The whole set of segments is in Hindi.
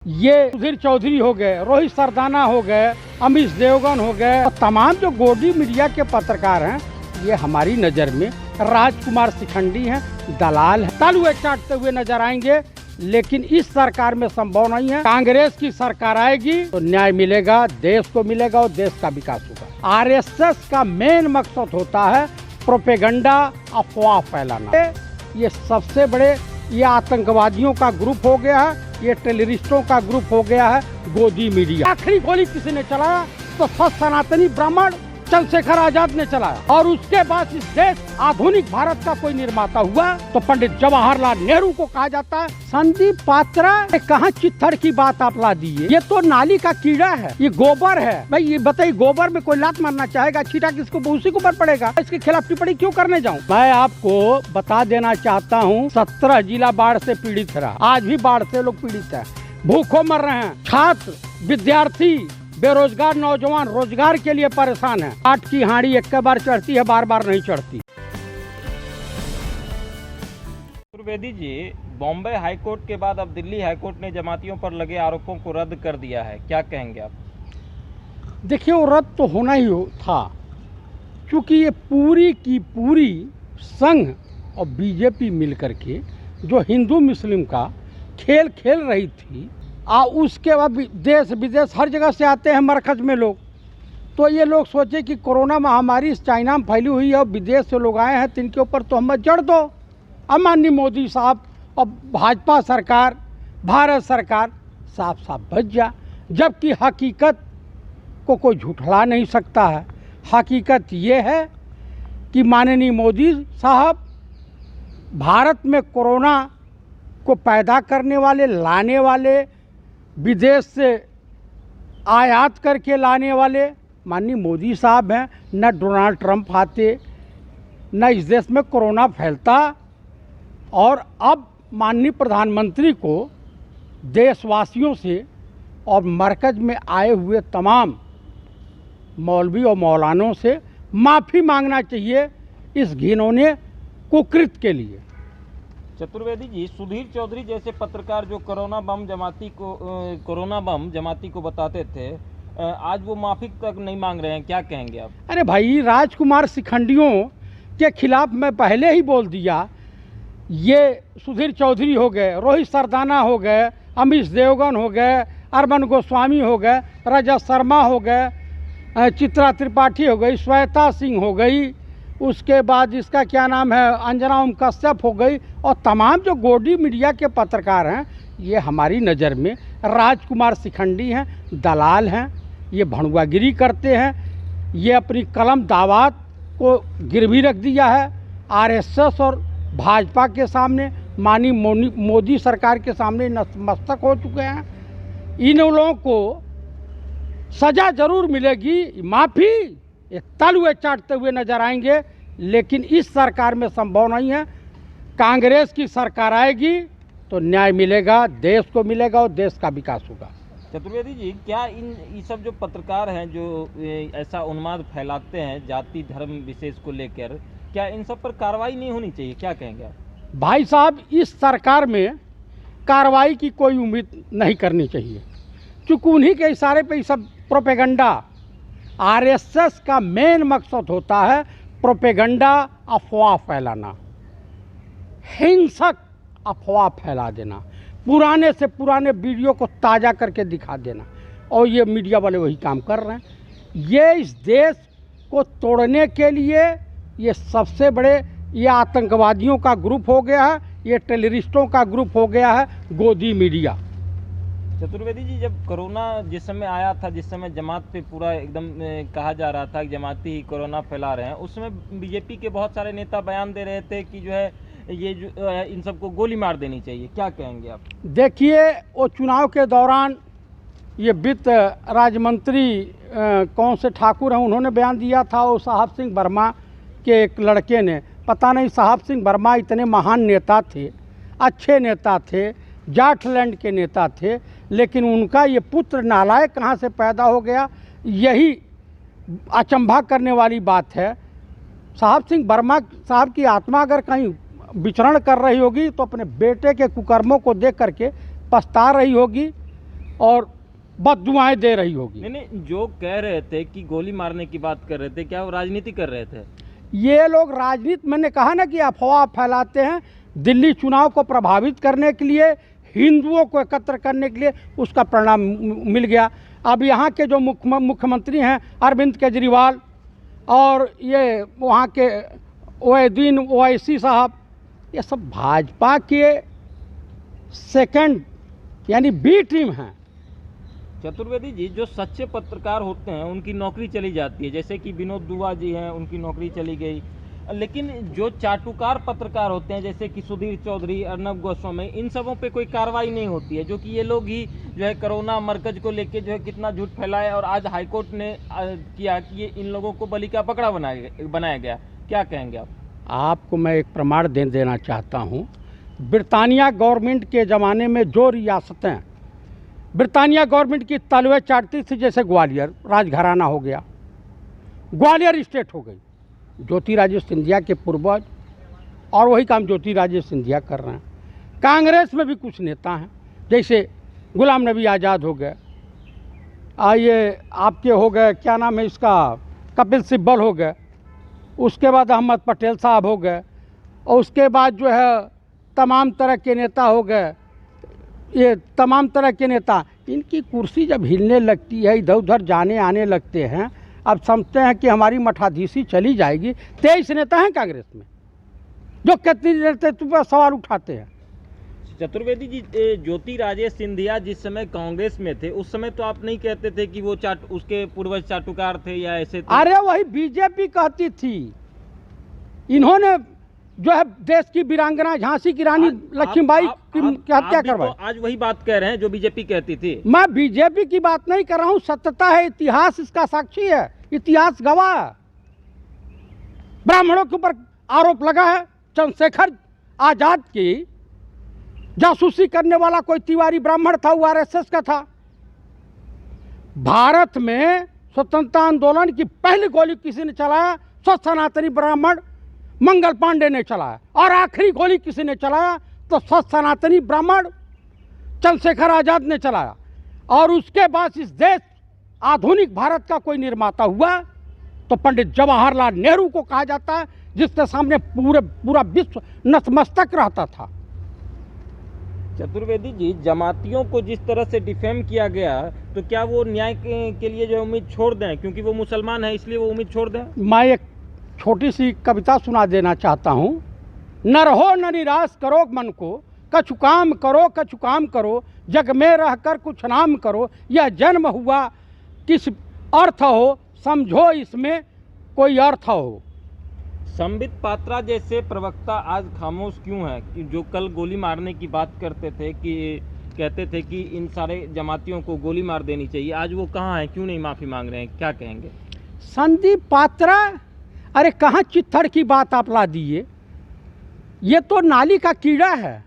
ये सुधीर चौधरी हो गए, रोहित सरदाना हो गए, अमीश देवगन हो गए और तमाम जो गोदी मीडिया के पत्रकार हैं, ये हमारी नज़र में राजकुमार शिखंडी हैं, दलाल हैं, तालुए चाटते हुए नजर आएंगे। लेकिन इस सरकार में संभव नहीं है। कांग्रेस की सरकार आएगी तो न्याय मिलेगा, देश को मिलेगा और देश का विकास होगा। आरएसएस का मेन मकसद होता है प्रोपेगंडा, अफवाह फैलाना। ये सबसे बड़े ये आतंकवादियों का ग्रुप हो गया है, ये टेररिस्टों का ग्रुप हो गया है गोदी मीडिया। आखिरी गोली किसी ने चलाया तो सत सनातनी ब्राह्मण चंद्रशेखर आजाद ने चलाया। और उसके बाद इस देश आधुनिक भारत का कोई निर्माता हुआ तो पंडित जवाहरलाल नेहरू को कहा जाता है। संदीप पात्रा कहाँ चित्थड़ की बात आप ला दी है? ये तो नाली का कीड़ा है, ये गोबर है। भाई ये बताइए, गोबर में कोई लात मारना चाहेगा, छीटा किसको उसी के ऊपर पड़ेगा। इसके खिलाफ टिप्पणी क्यों करने जाऊँ? मैं आपको बता देना चाहता हूँ, 17 जिला बाढ़ से पीड़ित रहा, आज भी बाढ़ से लोग पीड़ित है, भूखों मर रहे हैं। छात्र, विद्यार्थी, बेरोजगार नौजवान रोजगार के लिए परेशान है। आठ की हांडी एक बार चढ़ती है, बार बार नहीं चढ़ती। चतुर्वेदी जी, बॉम्बे हाईकोर्ट के बाद अब दिल्ली हाईकोर्ट ने जमातियों पर लगे आरोपों को रद्द कर दिया है, क्या कहेंगे आप? देखिए, वो रद्द तो होना ही था, क्योंकि ये पूरी की पूरी संघ और बीजेपी मिलकर के जो हिंदू मुस्लिम का खेल खेल रही थी। उसके बाद देश विदेश हर जगह से आते हैं मरकज में लोग। तो ये लोग सोचे कि कोरोना महामारी चाइना में फैली हुई है और विदेश से लोग आए हैं, तो इनके ऊपर तो हम जड़ दो। अब माननीय मोदी साहब और भाजपा सरकार, भारत सरकार साफ साफ बच जा। जबकि हकीकत को कोई झुठला नहीं सकता है। हकीकत ये है कि माननीय मोदी साहब भारत में कोरोना को पैदा करने वाले, लाने वाले, विदेश से आयात करके लाने वाले माननीय मोदी साहब हैं। न डोनाल्ड ट्रंप आते, न इस देश में कोरोना फैलता। और अब माननीय प्रधानमंत्री को देशवासियों से और मरकज में आए हुए तमाम मौलवी और मौलानों से माफ़ी मांगना चाहिए इस घिनौने कुकृत्य के लिए। चतुर्वेदी जी, सुधीर चौधरी जैसे पत्रकार जो कोरोना बम जमाती को बताते थे, आज वो माफी तक नहीं मांग रहे हैं, क्या कहेंगे आप? अरे भाई, राजकुमार शिखंडियों के खिलाफ मैं पहले ही बोल दिया। ये सुधीर चौधरी हो गए, रोहित सरदाना हो गए, अमीश देवगन हो गए, अरविंद गोस्वामी हो गए, रजत शर्मा हो गए, चित्रा त्रिपाठी हो गई, श्वेता सिंह हो गई, उसके बाद इसका क्या नाम है, अंजना ओम कश्यप हो गई। और तमाम जो गोदी मीडिया के पत्रकार हैं, ये हमारी नज़र में राजकुमार शिखंडी हैं, दलाल हैं। ये भड़ुआगिरी करते हैं। ये अपनी कलम दावत को गिरवी रख दिया है आरएसएस और भाजपा के सामने, माननीय मोदी सरकार के सामने नतमस्तक हो चुके हैं। इन लोगों को सज़ा जरूर मिलेगी, माफ़ी ये तालुए चाटते हुए नजर आएंगे। लेकिन इस सरकार में संभव नहीं है। कांग्रेस की सरकार आएगी तो न्याय मिलेगा, देश को मिलेगा और देश का विकास होगा। चतुर्वेदी जी, क्या इन सब जो पत्रकार हैं जो ऐसा उन्माद फैलाते हैं जाति धर्म विशेष को लेकर, क्या इन सब पर कार्रवाई नहीं होनी चाहिए, क्या कहेंगे आप? भाई साहब, इस सरकार में कार्रवाई की कोई उम्मीद नहीं करनी चाहिए, क्योंकि उन्हीं के इशारे पे सब प्रोपेगंडा। आरएसएस का मेन मकसद होता है प्रोपेगंडा, अफवाह फैलाना, हिंसक अफवाह फैला देना, पुराने से पुराने वीडियो को ताज़ा करके दिखा देना। और ये मीडिया वाले वही काम कर रहे हैं। ये इस देश को तोड़ने के लिए ये सबसे बड़े ये आतंकवादियों का ग्रुप हो गया है, ये टेररिस्टों का ग्रुप हो गया है गोदी मीडिया। चतुर्वेदी जी, जब कोरोना जिस समय आया था, जिस समय जमात पे पूरा एकदम कहा जा रहा था कि जमाती ही कोरोना फैला रहे हैं, उस समय बीजेपी के बहुत सारे नेता बयान दे रहे थे कि जो है ये जो इन सबको गोली मार देनी चाहिए, क्या कहेंगे आप? देखिए, वो चुनाव के दौरान ये वित्त राज्य मंत्री कौन से ठाकुर हैं, उन्होंने बयान दिया था। वो साहब सिंह वर्मा के एक लड़के ने, पता नहीं साहब सिंह वर्मा इतने महान नेता थे, अच्छे नेता थे, जाटलैंड के नेता थे, लेकिन उनका ये पुत्र नालायक कहाँ से पैदा हो गया, यही अचंभा करने वाली बात है। साहब सिंह वर्मा साहब की आत्मा अगर कहीं विचरण कर रही होगी तो अपने बेटे के कुकर्मों को देख करके पछता रही होगी। और बददुआएं दे रही होगी। नहीं नहीं, जो कह रहे थे कि गोली मारने की बात कर रहे थे, क्या वो राजनीति कर रहे थे? ये लोग राजनीति, मैंने कहा ना कि अफवाह फैलाते हैं दिल्ली चुनाव को प्रभावित करने के लिए, हिंदुओं को एकत्र करने के लिए। उसका परिणाम मिल गया। अब यहाँ के जो मुख्यमंत्री हैं अरविंद केजरीवाल और ये वहाँ के ओवैसी ओवैसी साहब, ये सब भाजपा के सेकंड यानी बी टीम हैं। चतुर्वेदी जी, जो सच्चे पत्रकार होते हैं उनकी नौकरी चली जाती है, जैसे कि विनोद दुआ जी हैं, उनकी नौकरी चली गई। लेकिन जो चाटुकार पत्रकार होते हैं जैसे कि सुधीर चौधरी, अर्नब गोस्वामी, इन सबों पे कोई कार्रवाई नहीं होती है, जो कि ये लोग ही जो है कोरोना मरकज को लेके जो है कितना झूठ फैलाया, और आज हाईकोर्ट ने किया कि ये इन लोगों को बलि का बकरा बनाया गया। क्या कहेंगे आप? आपको मैं एक प्रमाण देना चाहता हूँ। ब्रिटानिया गवर्नमेंट के ज़माने में जो रियासतें ब्रिटानिया गवर्नमेंट की तलवे चाटती थी, जैसे ग्वालियर राजघराना हो गया, ग्वालियर स्टेट हो गई, ज्योतिरादित्य सिंधिया के पूर्वज, और वही काम ज्योतिरादित्य सिंधिया कर रहे हैं। कांग्रेस में भी कुछ नेता हैं, जैसे गुलाम नबी आज़ाद हो गए, ये आपके हो गए, क्या नाम है इसका, कपिल सिब्बल हो गए, उसके बाद अहमद पटेल साहब हो गए, और उसके बाद जो है तमाम तरह के नेता हो गए। ये तमाम तरह के नेता, इनकी कुर्सी जब हिलने लगती है, इधर उधर जाने आने लगते हैं, अब समझते हैं कि हमारी मठाधीशी चली जाएगी। 23 नेता हैं कांग्रेस में जो कितनी नेतृत्व पर सवाल उठाते हैं। चतुर्वेदी जी, ज्योतिरादित्य सिंधिया जिस समय कांग्रेस में थे, उस समय तो आप नहीं कहते थे कि वो उसके पूर्वज चाटुकार थे या ऐसे थे? अरे वही बीजेपी कहती थी। इन्होंने जो है देश की वीरांगना झांसी की रानी लक्ष्मीबाई की हत्या करवाई। तो आज वही बात कह रहे हैं जो बीजेपी कहती थी। मैं बीजेपी की बात नहीं कर रहा हूँ, सत्यता है, इतिहास इसका साक्षी है, इतिहास गवाह है। ब्राह्मणों के ऊपर आरोप लगा है, चंद्रशेखर आजाद की जासूसी करने वाला कोई तिवारी ब्राह्मण था, वो आरएसएस का था। भारत में स्वतंत्रता आंदोलन की पहली गोली किसी ने चलाया? स्वच्छ सनातनी ब्राह्मण मंगल पांडे ने चलाया, और आखिरी गोली किसी ने चलाया तो स्वच्छ सनातनी ब्राह्मण चंद्रशेखर आजाद ने चलाया। और उसके बाद इस देश आधुनिक भारत का कोई निर्माता हुआ तो पंडित जवाहरलाल नेहरू को कहा जाता है, जिसके सामने पूरा विश्व नतमस्तक रहता था। चतुर्वेदी जी, जमातियों को जिस तरह से डिफेम किया गया, तो क्या वो न्याय के लिए जो उम्मीद छोड़ दें, क्योंकि वो मुसलमान है इसलिए वो उम्मीद छोड़ दें? मैं एक छोटी सी कविता सुना देना चाहता हूँ। न रहो न निराश करो मन को, कछु काम करो, जग में रहकर कुछ नाम करो। यह जन्म हुआ किस अर्थ हो, समझो इसमें कोई अर्थ हो। संबित पात्रा जैसे प्रवक्ता आज खामोश क्यों हैं, कि जो कल गोली मारने की बात करते थे, कि कहते थे कि इन सारे जमातियों को गोली मार देनी चाहिए, आज वो कहाँ हैं, क्यों नहीं माफ़ी मांग रहे हैं? क्या कहेंगे? संदीप पात्रा, अरे कहाँ चित्थड़ की बात आप ला दिए। ये तो नाली का कीड़ा है,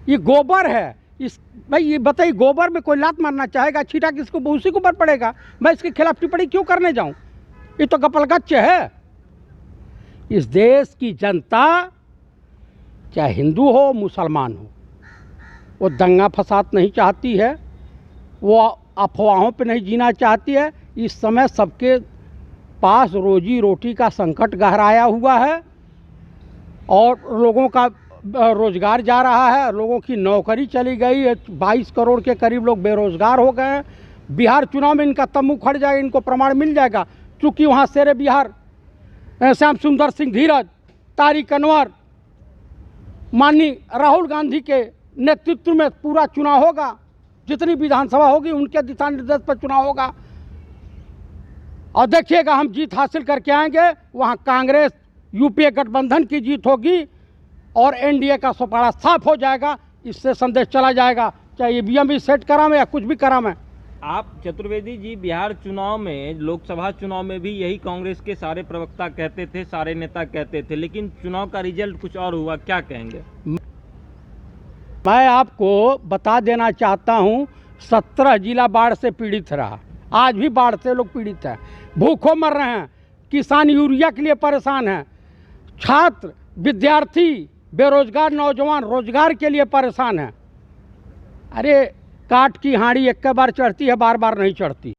ये गोबर है। इस भाई ये बताइए, गोबर में कोई लात मारना चाहेगा, छीटा किसको, उसी को ऊपर पड़ेगा। मैं इसके खिलाफ टिप्पणी क्यों करने जाऊं? ये तो गपलगच्च है। इस देश की जनता, चाहे हिंदू हो मुसलमान हो, वो दंगा फसाद नहीं चाहती है, वो अफवाहों पे नहीं जीना चाहती है। इस समय सबके पास रोजी रोटी का संकट गहराया हुआ है, और लोगों का रोजगार जा रहा है, लोगों की नौकरी चली गई है, 22 करोड़ के करीब लोग बेरोजगार हो गए हैं। बिहार चुनाव में इनका तम्बू खड़ जाएगा, इनको प्रमाण मिल जाएगा, चूँकि वहाँ शेरे बिहार श्याम सुंदर सिंह धीरज, तारिक अनवर, माननीय राहुल गांधी के नेतृत्व में पूरा चुनाव होगा। जितनी विधानसभा होगी उनके दिशा निर्देश पर चुनाव होगा, और देखिएगा हम जीत हासिल करके आएंगे। वहाँ कांग्रेस यूपीए गठबंधन की जीत होगी और एनडीए का सुपाड़ा साफ हो जाएगा। इससे संदेश चला जाएगा, चाहे ईवीएम भी सेट करावें या कुछ भी करावें। आप चतुर्वेदी जी, बिहार चुनाव में, लोकसभा चुनाव में भी यही कांग्रेस के सारे प्रवक्ता कहते थे, सारे नेता कहते थे, लेकिन चुनाव का रिजल्ट कुछ और हुआ। क्या कहेंगे? मैं आपको बता देना चाहता हूँ, 17 जिला बाढ़ से पीड़ित रहा, आज भी बाढ़ से लोग पीड़ित हैं, भूखों मर रहे हैं, किसान यूरिया के लिए परेशान हैं, छात्र विद्यार्थी बेरोजगार नौजवान रोजगार के लिए परेशान हैं। अरे काठ की हांडी एक बार चढ़ती है, बार बार नहीं चढ़ती।